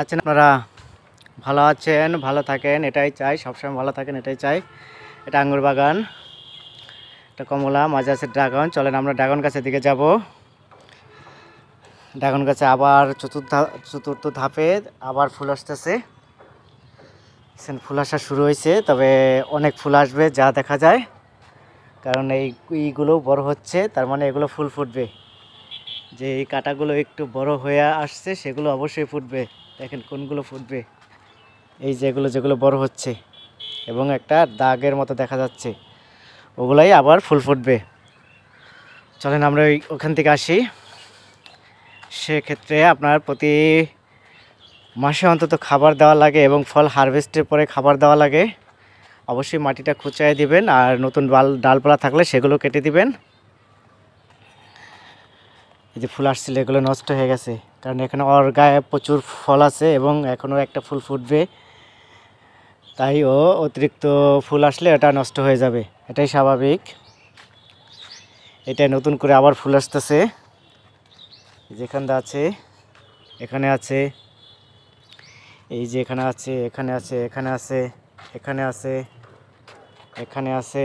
আছেন আপনারা? ভালো আছেন, ভালো থাকেন এটাই চাই, সবসময় ভালো থাকেন এটাই চাই। এটা আঙ্গুর বাগান, এটা কমলা, মাঝে আছে ড্রাগন। চলেন আমরা ড্রাগন গাছের দিকে যাব। ড্রাগন গাছে আবার চতুর্থ ধাপে আবার ফুল আসতেছে। ফুল আসা শুরু হয়েছে, তবে অনেক ফুল আসবে যা দেখা যায়, কারণ এইগুলো বড় হচ্ছে, তার মানে এগুলো ফুল ফুটবে। যে এই কাঁটাগুলো একটু বড় হয়ে আসছে সেগুলো অবশ্যই ফুটবে। দেখেন কোনগুলো ফুটবে, এই যেগুলো বড় হচ্ছে এবং একটা দাগের মতো দেখা যাচ্ছে, ওগুলাই আবার ফুল ফুটবে। চলেন আমরা ওখান থেকে আসি। সেক্ষেত্রে আপনার প্রতি মাসে অন্তত খাবার দেওয়া লাগে এবং ফল হারভেস্টের পরে খাবার দেওয়া লাগে। অবশ্যই মাটিটা খুঁচায় দিবেন, আর নতুন ডালপালা থাকলে সেগুলো কেটে দিবেন। এই যে ফুল আসছিল এগুলো নষ্ট হয়ে গেছে, কারণ এখানে ওর গায়ে প্রচুর ফল আছে এবং এখনও একটা ফুল ফুটবে, তাই ও অতিরিক্ত ফুল আসলে এটা নষ্ট হয়ে যাবে, এটাই স্বাভাবিক। এটা নতুন করে আবার ফুল আসতেছে, যেখানে আছে এখানে আছে, এই যে এখানে আছে, এখানে আছে, এখানে আছে, এখানে আছে, এখানে আছে।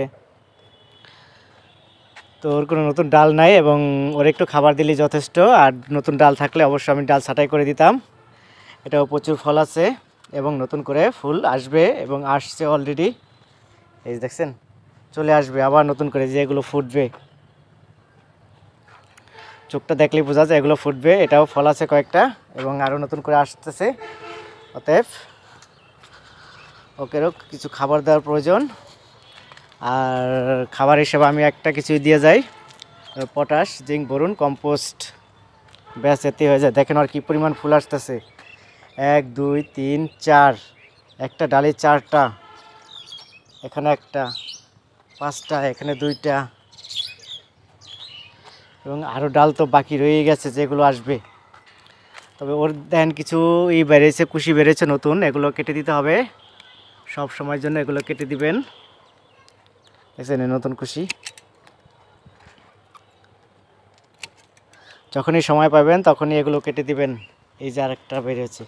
তো ওর কোনো নতুন ডাল নাই এবং ওর একটু খাবার দিলেই যথেষ্ট। আর নতুন ডাল থাকলে অবশ্যই আমি ডাল ছাঁটাই করে দিতাম। এটাও প্রচুর ফল আছে এবং নতুন করে ফুল আসবে এবং আসছে অলরেডি। এই দেখছেন চলে আসবে আবার নতুন করে, যে এগুলো ফুটবে, চোখটা দেখলেই বোঝা যায় এগুলো ফুটবে। এটাও ফল আছে কয়েকটা এবং আরও নতুন করে আসতেছে। অতএব ওকেরও কিছু খাবার দেওয়ার প্রয়োজন। আর খাবার হিসেবে আমি একটা কিছু দিয়ে যাই, পটাশ, জিঙ্ক, বোরন, কম্পোস্ট, ব্যাস এতে হয়ে যায়। দেখেন আর কি পরিমাণ ফুল আসতেছে, 1 2 3 4, একটা ডালে 4টা, এখানে একটা, 5টা, এখানে 2টা, এবং আরও ডাল তো বাকি রয়ে গেছে যেগুলো আসবে। তবে ওর দেখেন কিছু বেড়েছে, কুশি বেড়েছে নতুন, এগুলো কেটে দিতে হবে। সব সময়ের জন্য এগুলো কেটে দিবেন। দেখছেন নতুন কুশি, যখনই সময় পাবেন তখনই এগুলো কেটে দিবেন। এই যে আরেকটা বেরিয়েছে,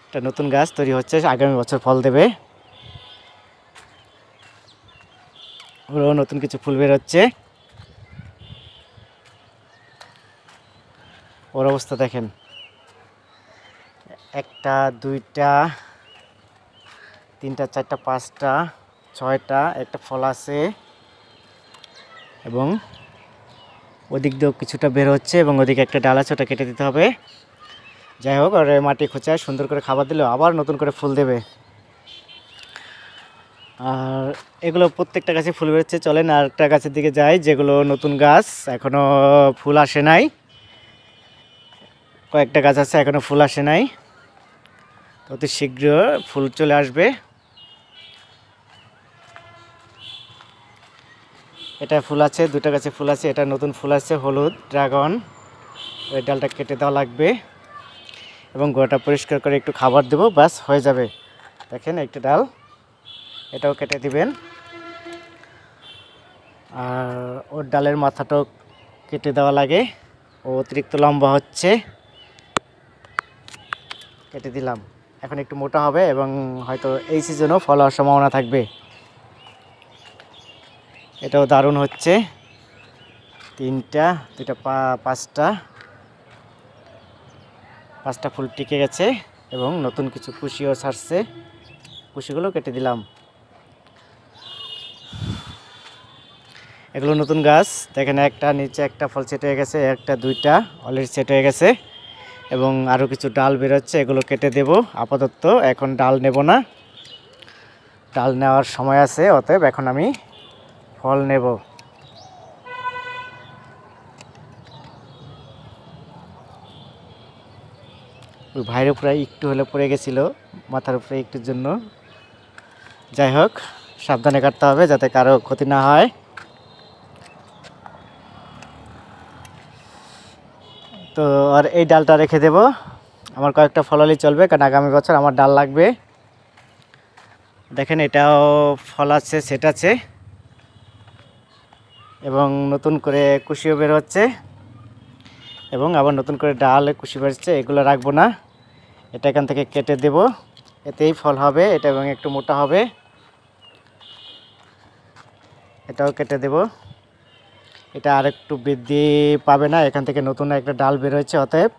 একটা নতুন গাছ তৈরি হচ্ছে, আগামী বছর ফল দেবে। ওরও নতুন কিছু ফুল বেরোচ্ছে। ওর অবস্থা দেখেন, 1টা 2টা 3টা 4টা 5টা 6টা, একটা ফল আছে এবং ওদিক দিয়েও কিছুটা বের হচ্ছে এবং ওদিকে একটা ডাল আছে, ওটা কেটে দিতে হবে। যাই হোক, আর মাটি খোঁচায় সুন্দর করে খাবার দিলেও আবার নতুন করে ফুল দেবে। আর এগুলো প্রত্যেকটা গাছে ফুল বেরোচ্ছে। চলেন আর একটা গাছের দিকে যাই, যেগুলো নতুন গাছ, এখনও ফুল আসে নাই। কয়েকটা গাছ আছে এখনও ফুল আসে নাই, অতি শীঘ্র ফুল চলে আসবে। এটা ফুল আছে, 2টা গাছে ফুল আছে, এটা নতুন ফুল আছে হলুদ ড্রাগন। ওই ডালটা কেটে দেওয়া লাগবে এবং গোড়াটা পরিষ্কার করে একটু খাবার দেবো, ব্যাস হয়ে যাবে। দেখেন একটা ডাল, এটাও কেটে দিবেন। আর ওর ডালের মাথাটাও কেটে দেওয়া লাগে, ও অতিরিক্ত লম্বা হচ্ছে, কেটে দিলাম। এখন একটু মোটা হবে এবং হয়তো এই সিজনেও ফল হওয়ার সম্ভাবনা থাকবে। এটাও দারুণ হচ্ছে, 3টা 2টা 5টা ফুল টিকে গেছে এবং নতুন কিছু কুশিও ছাড়ছে, কুশিগুলো কেটে দিলাম। এগুলো নতুন গাছ, দেখেন একটা নিচে একটা ফল সেট হয়ে গেছে, 1টা 2টা অলরেডি সেট হয়ে গেছে এবং আরও কিছু ডাল বেরোচ্ছে, এগুলো কেটে দেব। আপাতত এখন ডাল নেব না, ডাল নেওয়ার সময় আছে, অতএব এখন আমি ফল নেব। ওই ভাইয়ের উপরে একটু হলে পড়ে গেছিলো, মাথার উপরে একটুর জন্য। যাই হোক, সাবধানে কাটতে হবে যাতে কারো ক্ষতি না হয়। তো আর এই ডালটা রেখে দেব, আমার কয়েকটা ফল হলেই চলবে, কারণ আগামী বছর আমার ডাল লাগবে। দেখেন এটাও ফল আছে, সেট আছে এবং নতুন করে কুশিও বের হচ্ছে। এবং আবার নতুন করে ডাল কুশি বেরোচ্ছে, এগুলো রাখবো না, এটা এখান থেকে কেটে দেব, এতেই ফল হবে এটা এবং একটু মোটা হবে, এটাও কেটে দেব। এটা আর একটু বৃদ্ধি পাবে না, এখান থেকে নতুন একটা ডাল বের হয়েছে, অতএব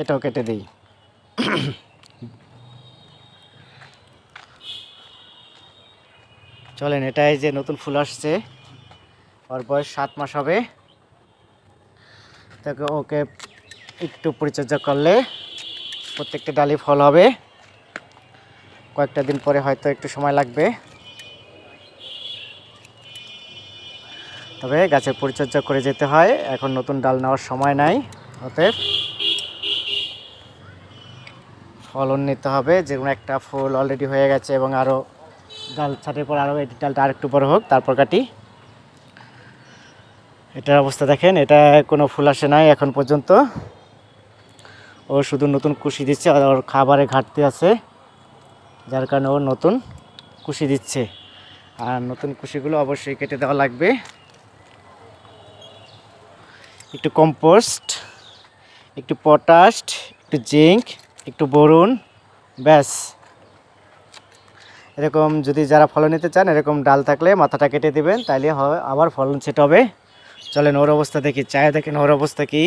এটাও কেটে দিই। চলেন, এটাই যে নতুন ফুল আসছে, ওর বয়স 7 মাস হবে, তাকে ওকে একটু পরিচর্যা করলে প্রত্যেকটা ডালে ফল হবে। কয়েকটা দিন পরে হয়তো একটু সময় লাগবে, তবে গাছের পরিচর্যা করে যেতে হয়, এখন নতুন ডাল নেওয়ার সময় নাই, অতএব ফলন নিতে হবে। যেকোনো একটা ফুল অলরেডি হয়ে গেছে এবং আরও ডাল ছাটের পর আরও এই ডালটা আরেকটু বড় হোক, তারপর কাটি। এটার অবস্থা দেখেন, এটা কোনো ফুল আসে নাই এখন পর্যন্ত, ও শুধু নতুন কুশি দিচ্ছে, ওর খাবারের ঘাটতি আছে, যার কারণে ও নতুন কুশি দিচ্ছে। আর নতুন কুশিগুলো অবশ্যই কেটে দেওয়া লাগবে। একটু কম্পোস্ট, একটু পটাশ, একটু জিঙ্ক, একটু বোরন, ব্যাস। এরকম যদি যারা ফলন নিতে চান, এরকম ডাল থাকলে মাথাটা কেটে দিবেন, তাইলে আবার ফলন সেট হবে। চলেন ওর অবস্থা দেখি, চায়ে দেখেন ওর অবস্থা কি।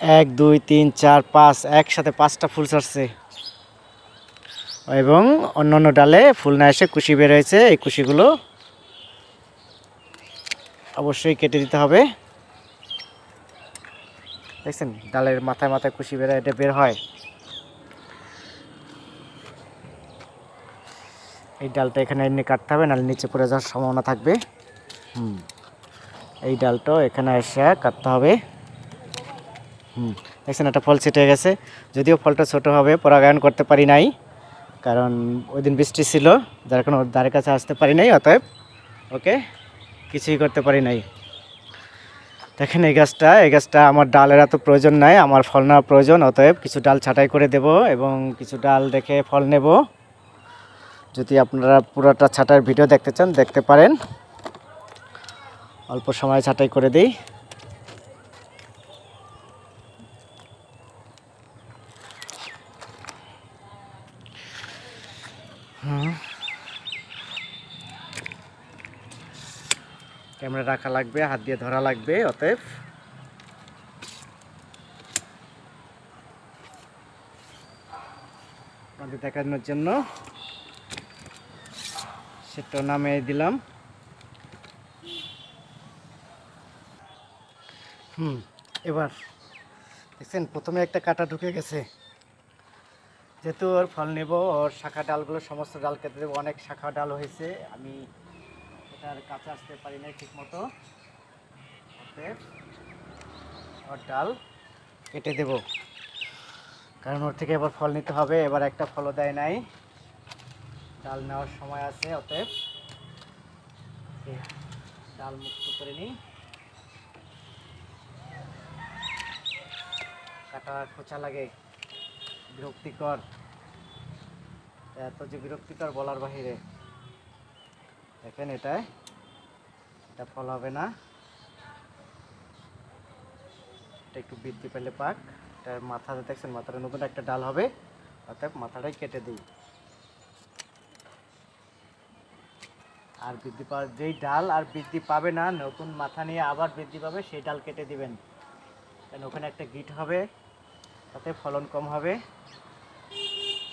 1 2 3 4 5, একসাথে 5টা ফুল ছাড়ছে এবং অন্যান্য ডালে ফুল না এসে কুশি বের হয়েছে। এই কুশিগুলো অবশ্যই কেটে দিতে হবে। দেখছেন ডালের মাথায় মাথায় কুশি বের, এটা বের হয়। এই ডালটা এখানে এনে কাটতে হবে, নাহলে নিচে পড়ে যাওয়ার সম্ভাবনা থাকবে। এই ডালটা এখানে এসে কাটতে হবে। দেখছেন একটা ফল ছিটে গেছে, যদিও ফলটা ছোট হবে, পরাগায়ন করতে পারি নাই, কারণ ওই দিন বৃষ্টি ছিল, যার কারণে ওর ধারে কাছে আসতে পারি নাই, অতএব ওকে কিছুই করতে পারি নাই। দেখেন এই গাছটা আমার ডালের এত প্রয়োজন নাই, আমার ফল নেওয়ার প্রয়োজন, অতএব কিছু ডাল ছাঁটাই করে দেব এবং কিছু ডাল রেখে ফল নেব। যদি আপনারা পুরোটা ছাঁটাইয়ের ভিডিও দেখতে চান, দেখতে পারেন, অল্প সময় ছাঁটাই করে দিই। ক্যামেরা রাখা লাগবে, হাত দিয়ে ধরা লাগবে, অতএব আপনাদের দেখানোর জন্য সেটা নামে দিলাম। এবার দেখছেন প্রথমে একটা কাঁটা ঢুকে গেছে, যেহেতু ওর ফল নেব, ওর শাখা ডালগুলো সমস্ত ডাল কেটে দেবো, অনেক শাখা ডাল হয়েছে, আমি এটার কাছে আসতে পারি না ঠিক মতো, ওর ডাল কেটে দেব, কারণ ওর থেকে এবার ফল নিতে হবে। এবার একটা ফলও দেয় নাই, ডাল নেওয়ার সময় আছে, অতএব ডাল মুক্ত করে নিই। কাটা খোঁচা লাগে, বিরক্তিকর, এত যে বিরক্তিকর বলার বাহিরে। দেখেন এটা ফল হবে না, এটা একটু বৃদ্ধি পেলে পাক। এটার মাথাটা দেখছেন, মাথাটা নতুন একটা ডাল হবে, অর্থাৎ মাথাটাই কেটে দিই। আর বৃদ্ধি পাওয়ার যেই ডাল আর বৃদ্ধি পাবে না, নতুন মাথা নিয়ে আবার বৃদ্ধি পাবে, সেই ডাল কেটে দিবেন, কারণ ওখানে একটা গিট হবে, তাতে ফলন কম হবে।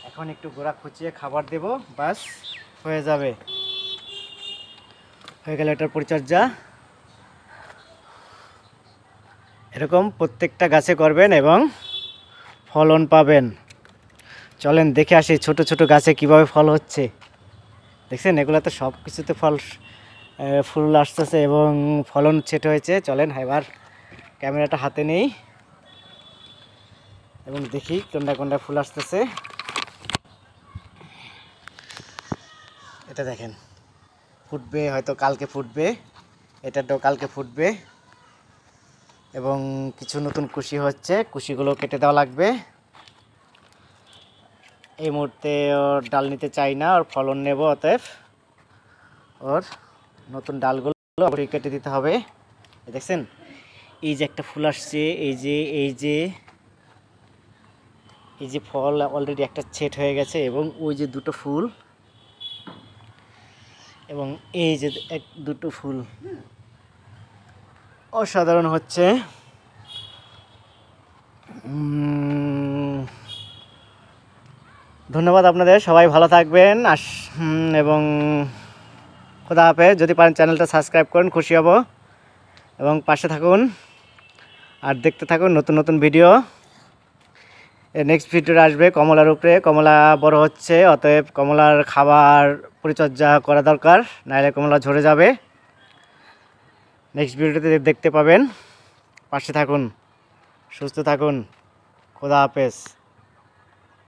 এখন একটু গোড়া খুঁচিয়ে খাবার দেব, বাস হয়ে যাবে, হয়ে গেল এটার পরিচর্যা। এরকম প্রত্যেকটা গাছে করবেন এবং ফলন পাবেন। চলেন দেখে আসি ছোট ছোট গাছে কিভাবে ফল হচ্ছে। দেখছেন এগুলোতে সব কিছুতে ফুল আসতেছে এবং ফলন ছেটে হয়েছে। চলেন এবার ক্যামেরাটা হাতে নেই এবং দেখি কোনটা কোনটা ফুল আসতেছে। এটা দেখেন ফুটবে, হয়তো কালকে ফুটবে, এটাটাও কালকে ফুটবে এবং কিছু নতুন কুশি হচ্ছে, কুশিগুলো কেটে দেওয়া লাগবে। এই মুহূর্তে ওর ডাল নিতে চাই না, ওর ফলন নেব, অতএব ওর নতুন ডালগুলো অবশ্যই কেটে দিতে হবে। দেখছেন এই যে একটা ফুল আসছে, এই যে ফল অলরেডি একটা সেট হয়ে গেছে, এবং ওই যে দুটো ফুল, এবং এই যে দুটো ফুল অসাধারণ হচ্ছে। ধন্যবাদ আপনাদের, সবাই ভালো থাকবেন এবং খোদা হাফেজ। যদি পারেন চ্যানেলটা সাবস্ক্রাইব করুন, খুশি হব, এবং পাশে থাকুন আর দেখতে থাকুন নতুন নতুন ভিডিও। নেক্সট ভিডিওটা আসবে কমলার উপরে। কমলা বড় হচ্ছে, অতএব কমলার খাবার পরিচর্যা করা দরকার, নাহলে কমলা ঝরে যাবে। নেক্সট ভিডিওতে দেখতে পাবেন। পাশে থাকুন, সুস্থ থাকুন, খোদা হাফেজ।